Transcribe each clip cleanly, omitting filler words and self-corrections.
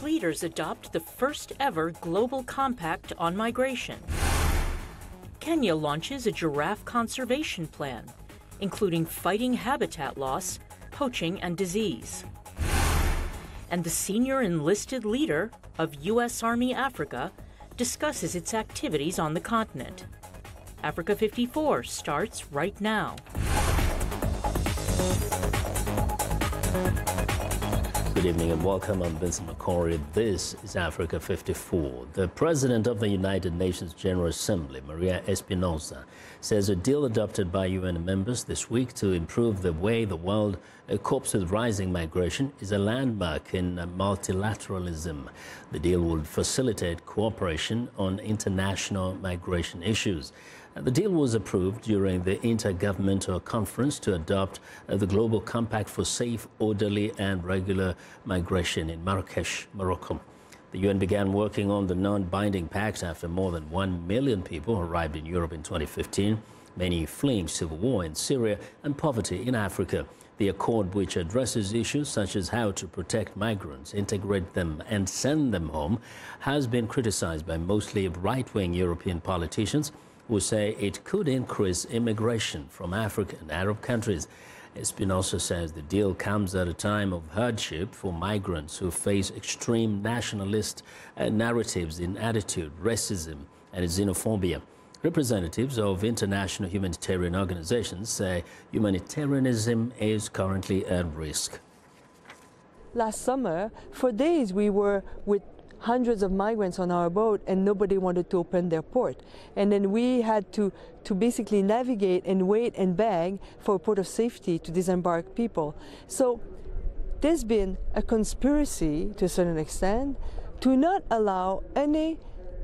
leaders adopt the first ever global compact on migration. Kenya launches a giraffe conservation plan, including fighting habitat loss, poaching, and disease. And the senior enlisted leader of U.S. Army Africa discusses its activities on the continent. Africa 54 starts right now. Good evening and welcome. I'm Vincent McCory. This is Africa 54. The President of the United Nations General Assembly, Maria Espinosa, says a deal adopted by UN members this week to improve the way the world copes with rising migration is a landmark in multilateralism. The deal will facilitate cooperation on international migration issues. The deal was approved during the Intergovernmental Conference to adopt the Global Compact for Safe, Orderly and Regular Migration in Marrakesh, Morocco. The UN began working on the non-binding pact after more than 1 million people arrived in Europe in 2015, many fleeing civil war in Syria and poverty in Africa. The accord, which addresses issues such as how to protect migrants, integrate them and send them home, has been criticized by mostly right-wing European politicians who say it could increase immigration from African and Arab countries. Espinosa says the deal comes at a time of hardship for migrants who face extreme nationalist narratives in attitude, racism and xenophobia. Representatives of international humanitarian organizations say humanitarianism is currently at risk. Last summer, for days we were with hundreds of migrants on our boat and nobody wanted to open their port. And then we had to basically navigate and wait and beg for a port of safety to disembark people. So there's been a conspiracy to a certain extent to not allow any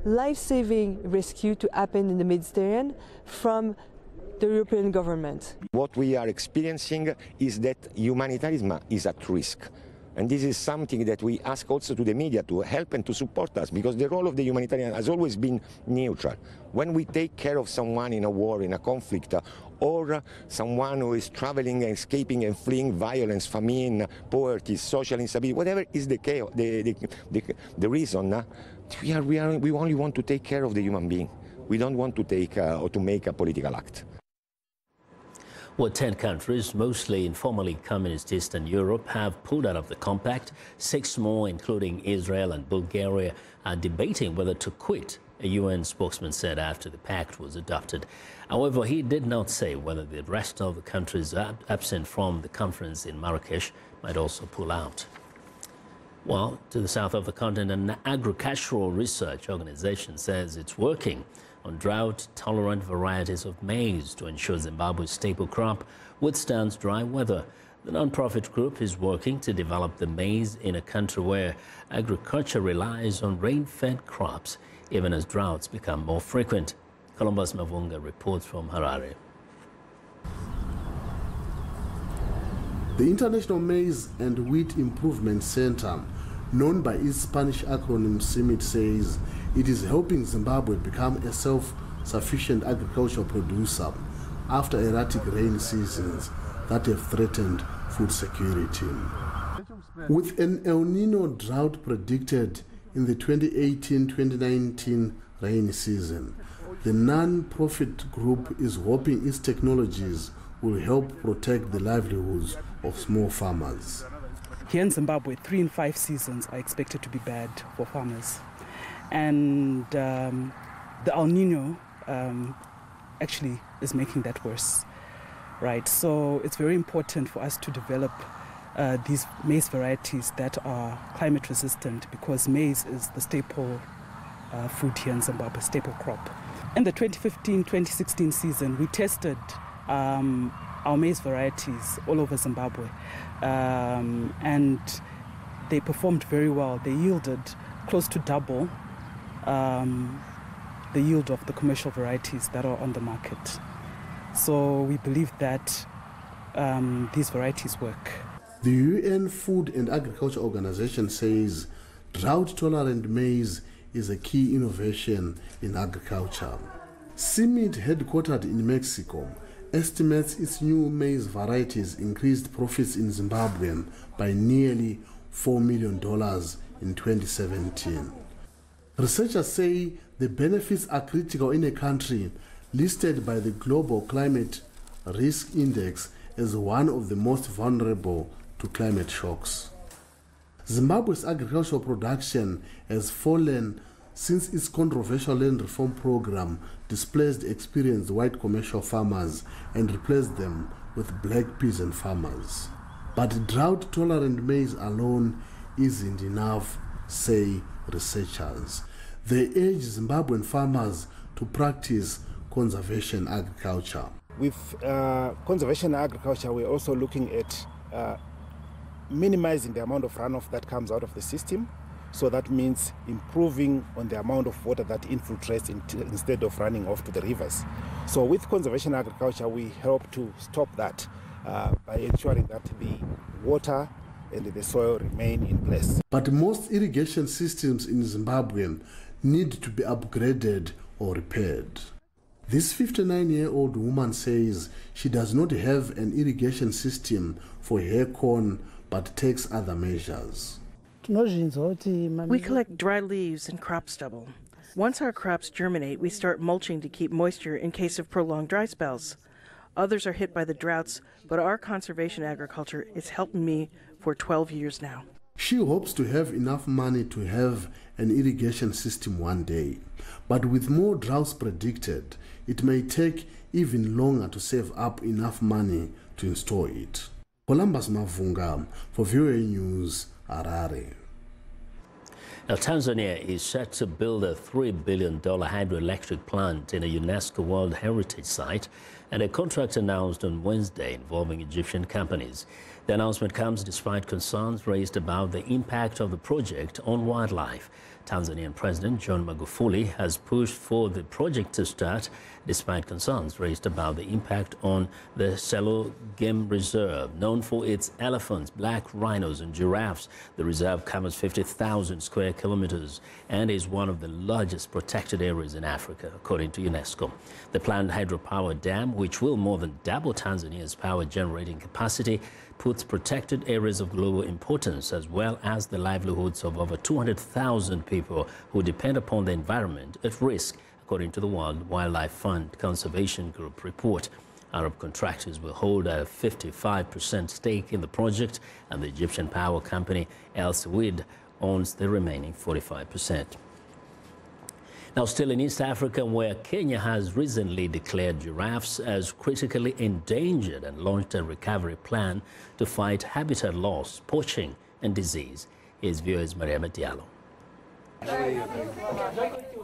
life-saving rescue to happen in the Mediterranean from the European government. What we are experiencing is that humanitarianism is at risk. And this is something that we ask also to the media to help and to support us, because the role of the humanitarian has always been neutral. When we take care of someone in a war, in a conflict, or someone who is traveling and escaping and fleeing violence, famine, poverty, social instability, whatever is the chaos, the reason, we only want to take care of the human being. We don't want to take or to make a political act. Well, 10 countries, mostly in formerly communist Eastern Europe, have pulled out of the compact. 6 more, including Israel and Bulgaria, are debating whether to quit, a UN spokesman said after the pact was adopted. However, he did not say whether the rest of the countries absent from the conference in Marrakesh might also pull out. Well, to the south of the continent, an agricultural research organization says it's working on drought-tolerant varieties of maize to ensure Zimbabwe's staple crop withstands dry weather. The non-profit group is working to develop the maize in a country where agriculture relies on rain-fed crops, even as droughts become more frequent. Columbus Mavunga reports from Harare. The International Maize and Wheat Improvement Center, known by its Spanish acronym CIMIT, says it is helping Zimbabwe become a self-sufficient agricultural producer after erratic rain seasons that have threatened food security. With an El Nino drought predicted in the 2018-2019 rainy season, the non-profit group is hoping its technologies will help protect the livelihoods of small farmers. Here in Zimbabwe, 3 in 5 seasons are expected to be bad for farmers. And the El Nino actually is making that worse, right? So it's very important for us to develop these maize varieties that are climate resistant, because maize is the staple food here in Zimbabwe, staple crop. In the 2015-2016 season, we tested our maize varieties all over Zimbabwe, and they performed very well. They yielded close to double the yield of the commercial varieties that are on the market. So we believe that these varieties work. The UN Food and Agriculture Organization says drought-tolerant maize is a key innovation in agriculture. CIMIT, headquartered in Mexico, estimates its new maize varieties increased profits in Zimbabwe by nearly $4 million in 2017. Researchers say the benefits are critical in a country listed by the Global Climate Risk Index as one of the most vulnerable to climate shocks. Zimbabwe's agricultural production has fallen since its controversial land reform program displaced experienced white commercial farmers and replaced them with black peasant farmers. But drought-tolerant maize alone isn't enough, say researchers. They urge Zimbabwean farmers to practice conservation agriculture. With conservation agriculture, we're also looking at minimizing the amount of runoff that comes out of the system. So that means improving on the amount of water that infiltrates instead of running off to the rivers. So with conservation agriculture, we help to stop that by ensuring that the water and the soil remain in place. But most irrigation systems in Zimbabwe need to be upgraded or repaired. This 59-year-old woman says she does not have an irrigation system for her corn, but takes other measures. We collect dry leaves and crop stubble. Once our crops germinate, we start mulching to keep moisture in case of prolonged dry spells. Others are hit by the droughts, but our conservation agriculture is helping me for 12 years now. She hopes to have enough money to have an irrigation system one day. But with more droughts predicted, it may take even longer to save up enough money to install it. Columbus Mavunga for VOA News, Harare. Now, Tanzania is set to build a $3 billion hydroelectric plant in a UNESCO World Heritage Site, and a contract announced on Wednesday involving Egyptian companies. The announcement comes despite concerns raised about the impact of the project on wildlife. Tanzanian President John Magufuli has pushed for the project to start despite concerns raised about the impact on the Selous Game Reserve. Known for its elephants, black rhinos and giraffes, the reserve covers 50,000 square kilometers and is one of the largest protected areas in Africa, according to UNESCO. The planned hydropower dam, which will more than double Tanzania's power generating capacity, puts protected areas of global importance as well as the livelihoods of over 200,000 people who depend upon the environment at risk, according to the World Wildlife Fund Conservation Group report. Arab contractors will hold a 55% stake in the project, and the Egyptian power company El Saweed owns the remaining 45%. Now, still in East Africa, where Kenya has recently declared giraffes as critically endangered and launched a recovery plan to fight habitat loss, poaching and disease. Here's VOA's Mariama Diallo.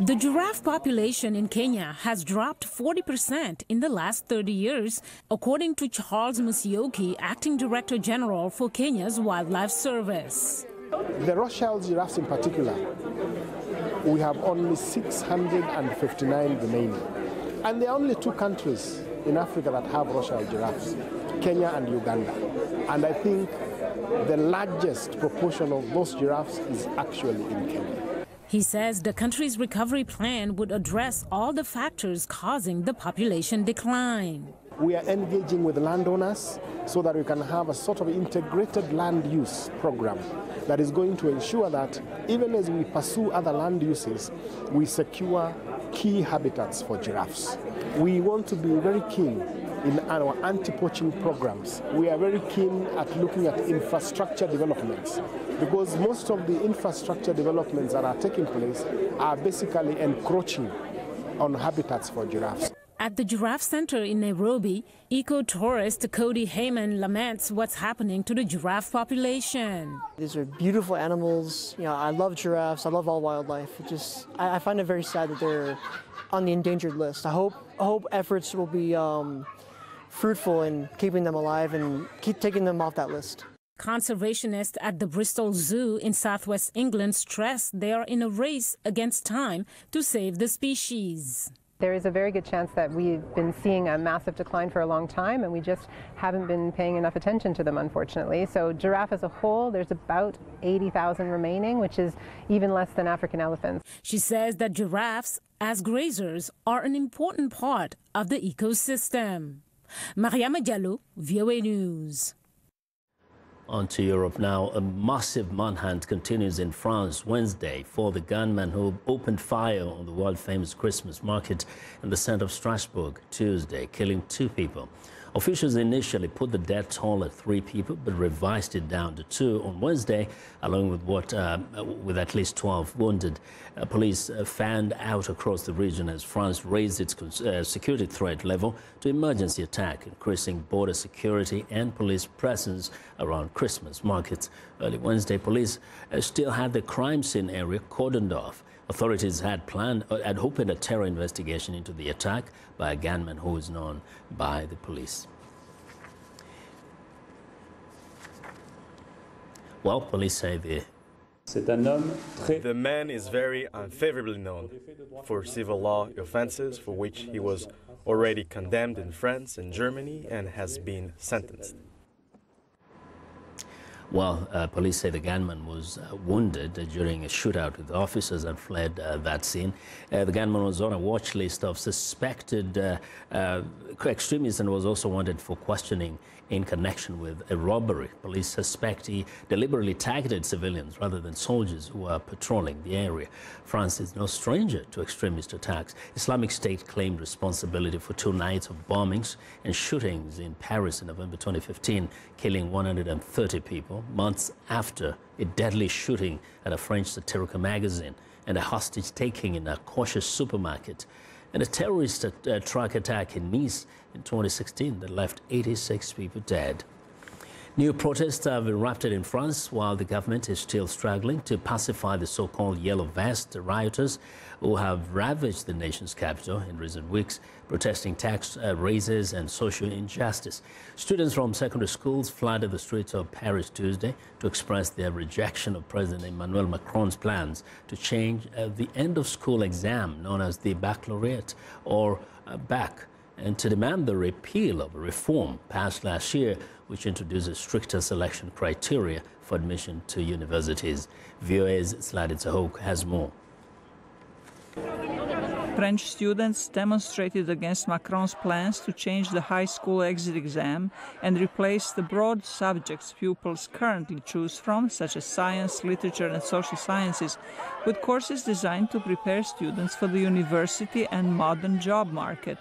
The giraffe population in Kenya has dropped 40% in the last 30 years, according to Charles Musyoki, Acting Director General for Kenya's Wildlife Service. The Rothschild giraffes in particular, we have only 659 remaining. And there are only two countries in Africa that have Rothschild giraffes, Kenya and Uganda. And I think the largest proportion of those giraffes is actually in Kenya. He says the country's recovery plan would address all the factors causing the population decline. We are engaging with landowners so that we can have a sort of integrated land use program that is going to ensure that even as we pursue other land uses, we secure key habitats for giraffes. We want to be very keen in our anti-poaching programs. We are very keen at looking at infrastructure developments, because most of the infrastructure developments that are taking place are basically encroaching on habitats for giraffes. At the Giraffe Center in Nairobi, eco-tourist Cody Heyman laments what's happening to the giraffe population. These are beautiful animals. You know, I love giraffes. I love all wildlife. I find it very sad that they're on the endangered list. I hope efforts will be fruitful in keeping them alive and keep taking them off that list. Conservationists at the Bristol Zoo in southwest England stress they are in a race against time to save the species. There is a very good chance that we've been seeing a massive decline for a long time, and we just haven't been paying enough attention to them, unfortunately. So giraffe as a whole, there's about 80,000 remaining, which is even less than African elephants. She says that giraffes, as grazers, are an important part of the ecosystem. Mariama Diallo, VOA News. On to Europe now. A massive manhunt continues in France Wednesday for the gunman who opened fire on the world-famous Christmas market in the centre of Strasbourg Tuesday, killing 2 people. Officials initially put the death toll at 3 people, but revised it down to 2 on Wednesday, along with at least 12 wounded. Police fanned out across the region as France raised its security threat level to emergency attack, increasing border security and police presence around Christmas markets. Early Wednesday, police still had the crime scene area cordoned off. Authorities had opened a terror investigation into the attack by a gunman who is known by the police. Well, police say the man is very unfavorably known for civil law offenses for which he was already condemned in France and Germany and has been sentenced. Well, police say the gunman was wounded during a shootout with officers and fled that scene. The gunman was on a watch list of suspected extremists and was also wanted for questioning in connection with a robbery. Police suspect he deliberately targeted civilians rather than soldiers who are patrolling the area. France is no stranger to extremist attacks. Islamic State claimed responsibility for 2 nights of bombings and shootings in Paris in November 2015, killing 130 people, months after a deadly shooting at a French satirical magazine and a hostage-taking in a cautious supermarket, and a terrorist truck attack in Nice in 2016 that left 86 people dead. New protests have erupted in France while the government is still struggling to pacify the so-called Yellow Vest rioters who have ravaged the nation's capital in recent weeks, protesting tax raises and social injustice. Students from secondary schools flooded the streets of Paris Tuesday to express their rejection of President Emmanuel Macron's plans to change the end-of-school exam known as the baccalaureate or BAC, and to demand the repeal of a reform passed last year which introduces stricter selection criteria for admission to universities. VOA's Zlatitsa Hoke has more. French students demonstrated against Macron's plans to change the high school exit exam and replace the broad subjects pupils currently choose from, such as science, literature and social sciences, with courses designed to prepare students for the university and modern job market.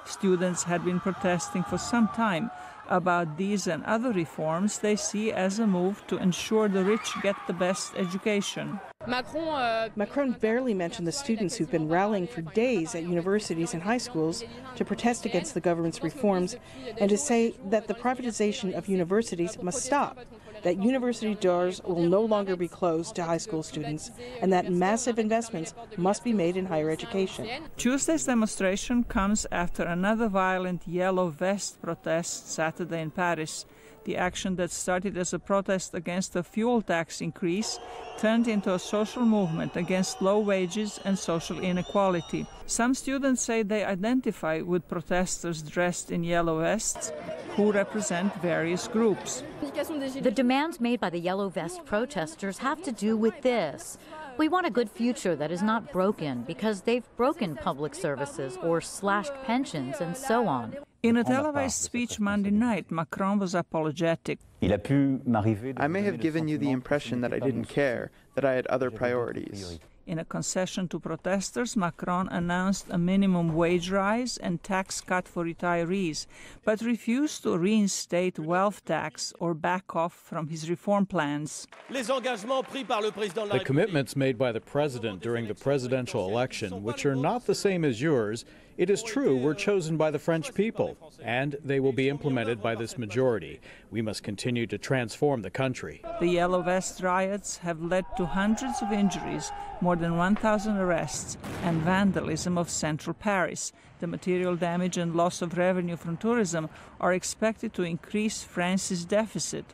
Students had been protesting for some time about these and other reforms they see as a move to ensure the rich get the best education. Macron barely mentioned the students who've been rallying for days at universities and high schools to protest against the government's reforms and to say that the privatization of universities must stop, that university doors will no longer be closed to high school students, and that massive investments must be made in higher education. Tuesday's demonstration comes after another violent Yellow Vest protest Saturday in Paris. The action that started as a protest against a fuel tax increase turned into a social movement against low wages and social inequality. Some students say they identify with protesters dressed in yellow vests who represent various groups. The demands made by the Yellow Vest protesters have to do with this. We want a good future that is not broken because they've broken public services or slashed pensions and so on. In a televised speech Monday night, Macron was apologetic. I may have given you the impression that I didn't care, that I had other priorities. In a concession to protesters, Macron announced a minimum wage rise and tax cut for retirees, but refused to reinstate wealth tax or back off from his reform plans. The commitments made by the president during the presidential election, which are not the same as yours, it is true, were chosen by the French people, and they will be implemented by this majority. We must continue to transform the country. The Yellow Vest riots have led to hundreds of injuries, more than 1,000 arrests, and vandalism of central Paris. The material damage and loss of revenue from tourism are expected to increase France's deficit.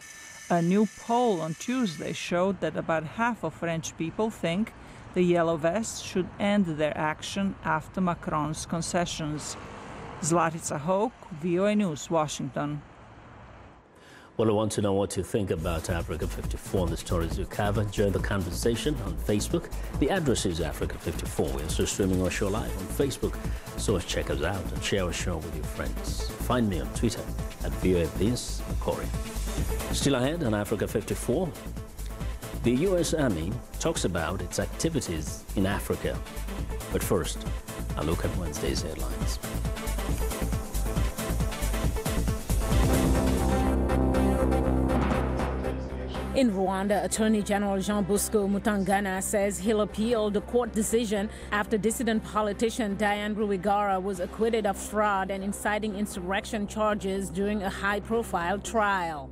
A new poll on Tuesday showed that about half of French people think the Yellow Vests should end their action after Macron's concessions. Zlatitsa Hoke, VOA News, Washington. Well, I want to know what you think about Africa 54 and the stories you cover. Join the conversation on Facebook. The address is Africa 54. We're also streaming our show live on Facebook, so check us out and share our show with your friends. Find me on Twitter at VOA Vince Macquarie. Still ahead on Africa 54, the U.S. Army talks about its activities in Africa. But first, a look at Wednesday's headlines. In Rwanda, Attorney General Jean Bosco Mutangana says he'll appeal the court decision after dissident politician Diane Rwigara was acquitted of fraud and inciting insurrection charges during a high-profile trial.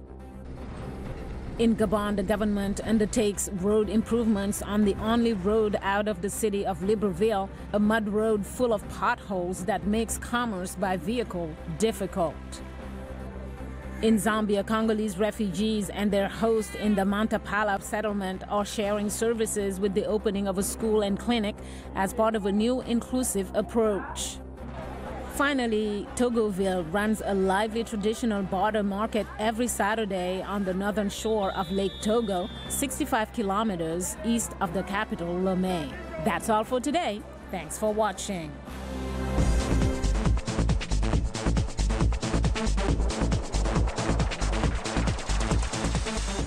In Gabon, the government undertakes road improvements on the only road out of the city of Libreville, a mud road full of potholes that makes commerce by vehicle difficult. In Zambia, Congolese refugees and their host in the Mantapala settlement are sharing services with the opening of a school and clinic as part of a new inclusive approach. Finally, Togoville runs a lively traditional border market every Saturday on the northern shore of Lake Togo, 65 kilometers east of the capital, Lomé. That's all for today. Thanks for watching.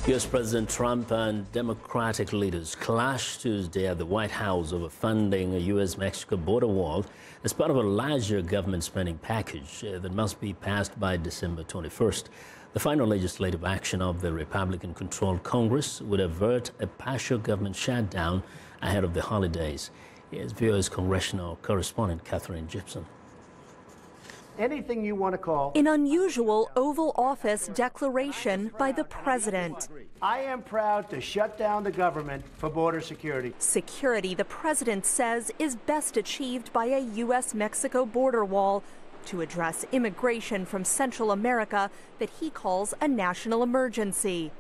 U.S. President Trump and Democratic leaders clashed Tuesday at the White House over funding a U.S.-Mexico border wall as part of a larger government spending package that must be passed by December 21st. The final legislative action of the Republican-controlled Congress would avert a partial government shutdown ahead of the holidays. Here's VOA's congressional correspondent Catherine Gibson. Anything you want to call. An unusual Oval Office declaration by the president. I am proud to shut down the government for border security. Security, the president says, is best achieved by a U.S.-Mexico border wall to address immigration from Central America that he calls a national emergency.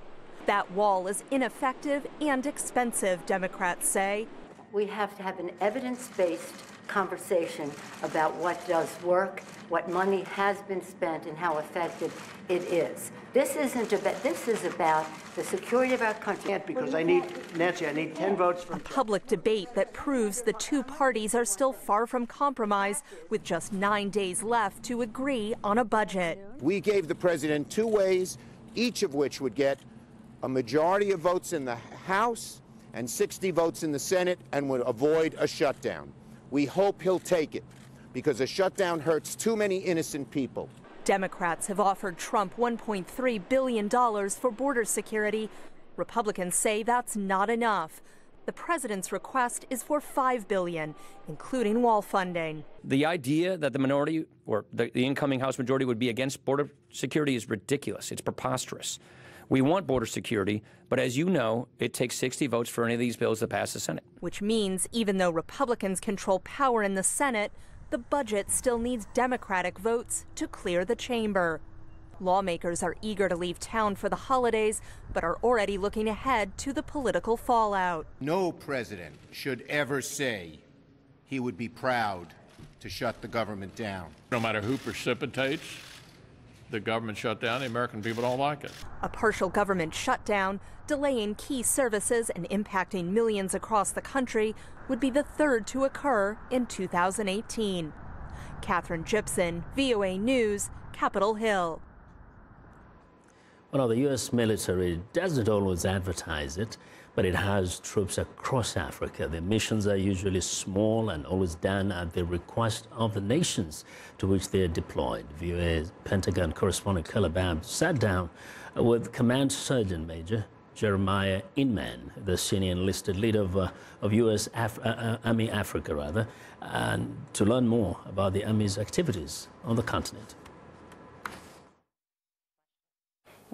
That wall is ineffective and expensive, Democrats say. We have to have an evidence-based conversation about what does work, what money has been spent, and how effective it is. This is about the security of our country. Because I need 10 votes from... A public debate that proves the two parties are still far from compromise, with just 9 days left to agree on a budget. We gave the president 2 ways, each of which would get a majority of votes in the House and 60 votes in the Senate and would avoid a shutdown. We hope he'll take it, because a shutdown hurts too many innocent people. Democrats have offered Trump $1.3 billion for border security. Republicans say that's not enough. The president's request is for $5 billion, including wall funding. The idea that the minority or the incoming House majority would be against border security is ridiculous. It's preposterous. We want border security, but as you know, it takes 60 votes for any of these bills to pass the Senate. Which means even though Republicans control power in the Senate, the budget still needs Democratic votes to clear the chamber. Lawmakers are eager to leave town for the holidays, but are already looking ahead to the political fallout. No president should ever say he would be proud to shut the government down. No matter who precipitates the government shutdown, the American people don't like it. A partial government shutdown, delaying key services and impacting millions across the country, would be the third to occur in 2018. Catherine Gibson, VOA News, Capitol Hill. Well, the U.S. military doesn't always advertise it, but it has troops across Africa. The missions are usually small and always done at the request of the nations to which they are deployed. VOA Pentagon correspondent Calabab sat down with Command Sergeant Major Jeremiah Inman, the senior enlisted leader of U.S. Army Africa, and to learn more about the Army's activities on the continent.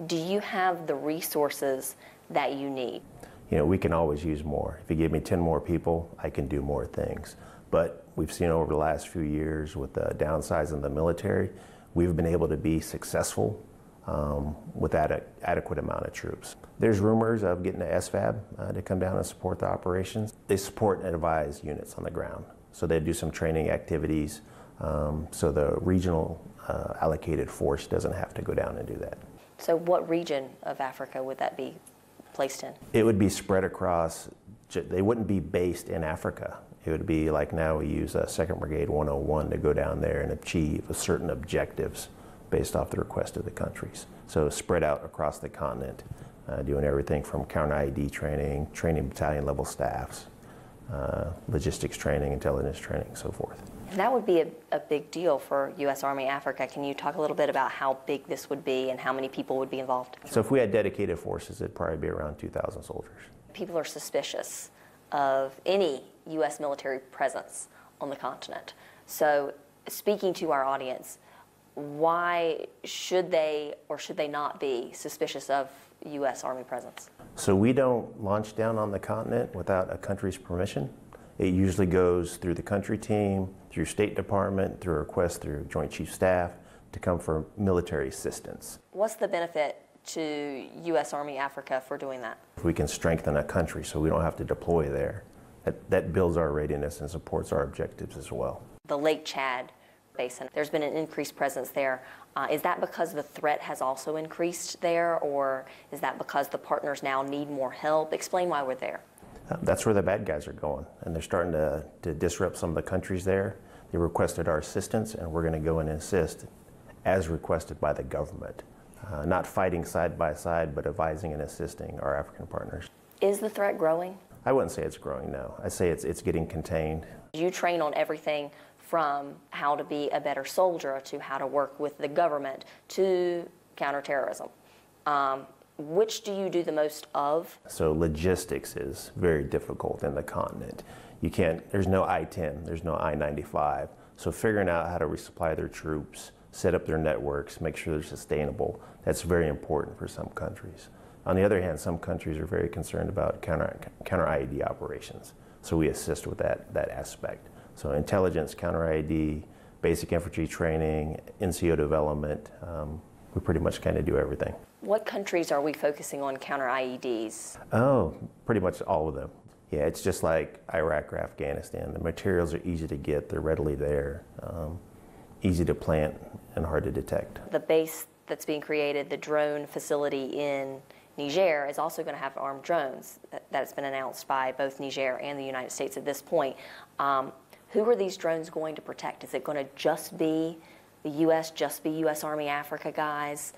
Do you have the resources that you need? You know, we can always use more. If you give me 10 more people, I can do more things. But we've seen over the last few years with the downsizing the military, we've been able to be successful with that adequate amount of troops. There's rumors of getting the SFAB to come down and support the operations. They support and advise units on the ground. So they do some training activities so the regional allocated force doesn't have to go down and do that. So what region of Africa would that be placed in? It would be spread across, they wouldn't be based in Africa. It would be like now we use 2nd Brigade 101 to go down there and achieve certain objectives based off the request of the countries. So spread out across the continent, doing everything from counter-IED training, training battalion level staffs, logistics training, intelligence training, so forth. And that would be a big deal for U.S. Army Africa. Can you talk a little bit about how big this would be and how many people would be involved? So if we had dedicated forces, it'd probably be around 2,000 soldiers. People are suspicious of any U.S. military presence on the continent. So speaking to our audience, why should they or should they not be suspicious of U.S. Army presence? So we don't launch down on the continent without a country's permission. It usually goes through the country team, through State Department, through a request through Joint Chief Staff to come for military assistance. What's the benefit to U.S. Army Africa for doing that? If we can strengthen a country so we don't have to deploy there, that builds our readiness and supports our objectives as well. The Lake Chad Basin, there's been an increased presence there. Is that because the threat has also increased there, or is that because the partners now need more help? Explain why we're there. That's where the bad guys are going, and they're starting to disrupt some of the countries there. They requested our assistance, and we're going to go in and assist as requested by the government. Not fighting side by side, but advising and assisting our African partners. Is the threat growing? I wouldn't say it's growing, no. I'd say it's getting contained. You train on everything from how to be a better soldier to how to work with the government to counterterrorism. Which do you do the most of? So logistics is very difficult in the continent. There's no I-10, there's no I-95. So figuring out how to resupply their troops, set up their networks, make sure they're sustainable, that's very important for some countries. On the other hand, some countries are very concerned about counter-IED operations. So we assist with that aspect. So intelligence, counter-IED, basic infantry training, NCO development, we pretty much kind of do everything. What countries are we focusing on counter-IEDs? Oh, pretty much all of them. Yeah, it's just like Iraq or Afghanistan. The materials are easy to get, they're readily there, easy to plant and hard to detect. The base that's being created, the drone facility in Niger, is also going to have armed drones. That's been announced by both Niger and the United States at this point. Who are these drones going to protect? Is it going to just be the U.S., just be U.S. Army Africa guys?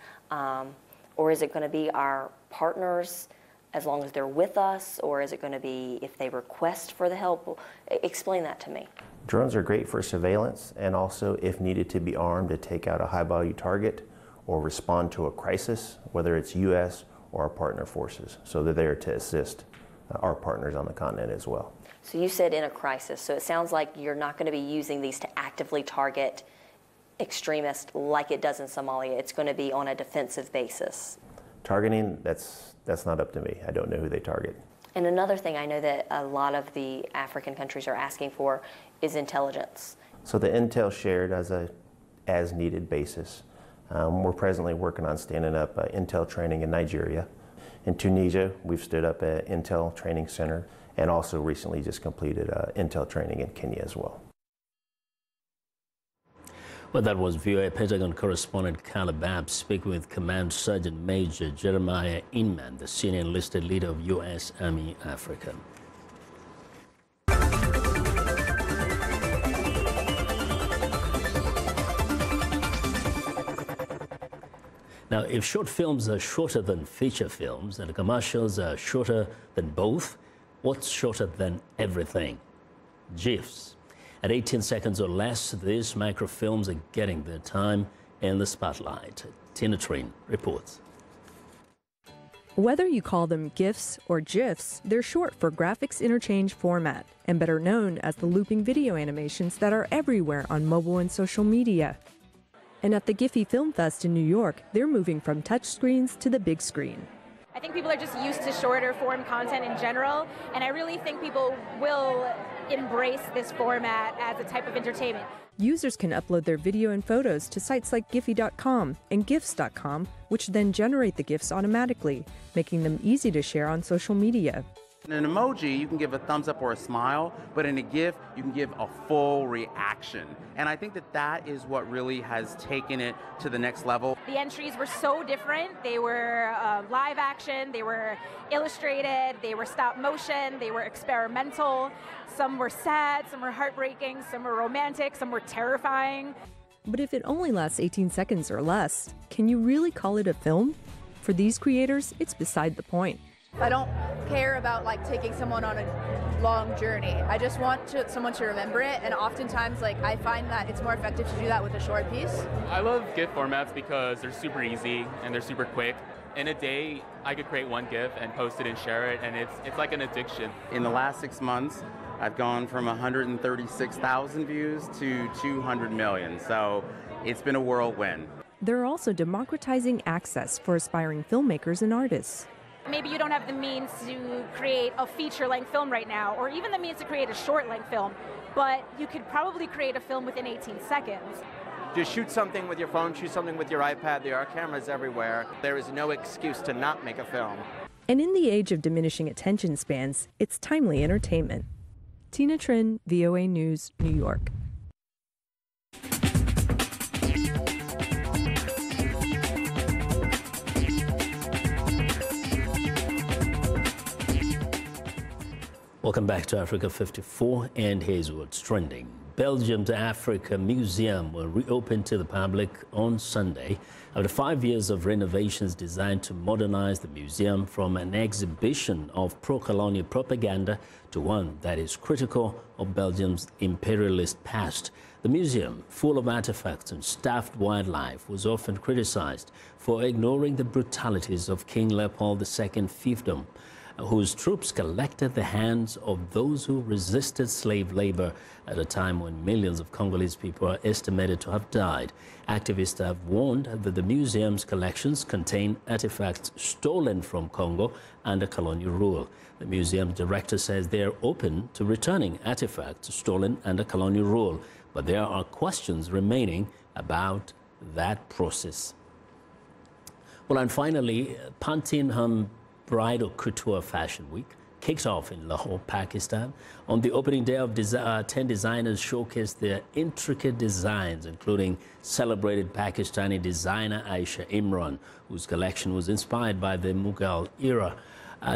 Or is it going to be our partners as long as they're with us? Or is it going to be if they request for the help? Explain that to me. Drones are great for surveillance and also, if needed, to be armed to take out a high-value target or respond to a crisis, whether it's U.S. or our partner forces. So they're there to assist our partners on the continent as well. So you said in a crisis. So it sounds like you're not going to be using these to actively target extremists like it does in Somalia. It's going to be on a defensive basis. Targeting, that's not up to me. I don't know who they target. And another thing I know that a lot of the African countries are asking for is intelligence. So the intel shared as a as-needed basis. We're presently working on standing up intel training in Nigeria. In Tunisia, we've stood up an intel training center and also recently just completed intel training in Kenya as well. Well, that was VOA Pentagon correspondent Caleb Babb speaking with Command Sergeant Major Jeremiah Inman, the senior enlisted leader of U.S. Army Africa. Now, if short films are shorter than feature films and commercials are shorter than both, what's shorter than everything? Gifs. At 18 seconds or less, these microfilms are getting their time in the spotlight. Tina Treen reports. Whether you call them GIFs or GIFs, they're short for Graphics Interchange Format, and better known as the looping video animations that are everywhere on mobile and social media. And at the Giphy Film Fest in New York, they're moving from touchscreens to the big screen. I think people are just used to shorter form content in general, and I really think people will embrace this format as a type of entertainment. Users can upload their video and photos to sites like Giphy.com and Gifs.com, which then generate the GIFs automatically, making them easy to share on social media. In an emoji, you can give a thumbs up or a smile, but in a GIF, you can give a full reaction. And I think that that is what really has taken it to the next level. The entries were so different. They were live action, they were illustrated, they were stop motion, they were experimental. Some were sad, some were heartbreaking, some were romantic, some were terrifying. But if it only lasts 18 seconds or less, can you really call it a film? For these creators, it's beside the point. I don't care about taking someone on a long journey. I just want someone to remember it, and oftentimes I find that it's more effective to do that with a short piece. I love GIF formats because they're super easy and they're super quick. In a day, I could create one GIF and post it and share it, and it's like an addiction. In the last 6 months, I've gone from 136,000 views to 200 million, so it's been a whirlwind. They're also democratizing access for aspiring filmmakers and artists. Maybe you don't have the means to create a feature-length film right now, or even the means to create a short-length film, but you could probably create a film within 18 seconds. Just shoot something with your phone, shoot something with your iPad. There are cameras everywhere. There is no excuse to not make a film. And in the age of diminishing attention spans, it's timely entertainment. Tina Trin, VOA News, New York. Welcome back to Africa 54, and here's what's trending. Belgium's Africa Museum will reopen to the public on Sunday after 5 years of renovations designed to modernize the museum from an exhibition of pro-colonial propaganda to one that is critical of Belgium's imperialist past. The museum, full of artifacts and stuffed wildlife, was often criticized for ignoring the brutalities of King Leopold II's fiefdom, whose troops collected the hands of those who resisted slave labor at a time when millions of Congolese people are estimated to have died. Activists have warned that the museum's collections contain artifacts stolen from Congo under colonial rule. The museum's director says they are open to returning artifacts stolen under colonial rule, but there are questions remaining about that process. Well, and finally, Pantin Bridal Couture Fashion Week kicks off in Lahore, Pakistan. On the opening day of 10 designers showcased their intricate designs, including celebrated Pakistani designer Aisha Imran, whose collection was inspired by the Mughal era.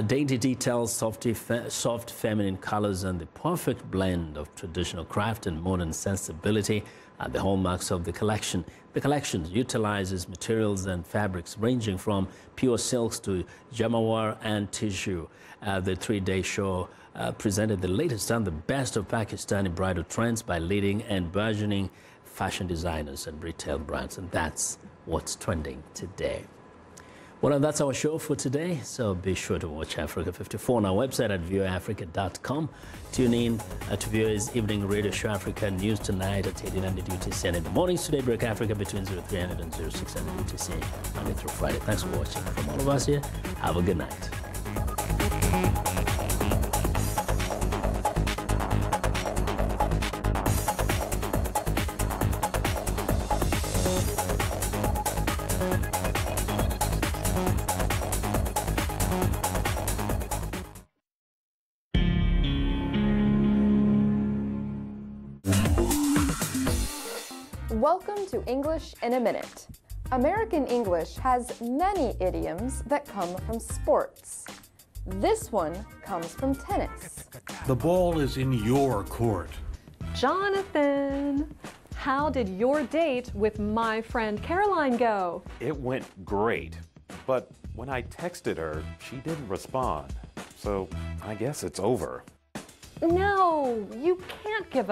Dainty details, soft feminine colors, and the perfect blend of traditional craft and modern sensibility are the hallmarks of the collection. The collection utilizes materials and fabrics ranging from pure silks to jamawar and tissue. The three-day show presented the latest and the best of Pakistani bridal trends by leading and burgeoning fashion designers and retail brands. And that's what's trending today. Well, and that's our show for today, so be sure to watch Africa 54 on our website at voaafrica.com. Tune in to VOA's evening radio show Africa News tonight at 1800 UTC, and in the mornings today, Break Africa between 0300 and 0600 UTC, Monday through Friday. Thanks for watching. From all of us here, have a good night. Welcome to English in a Minute. American English has many idioms that come from sports. This one comes from tennis. The ball is in your court. Jonathan, how did your date with my friend Caroline go? It went great, but when I texted her, she didn't respond. So I guess it's over. No, you can't give up.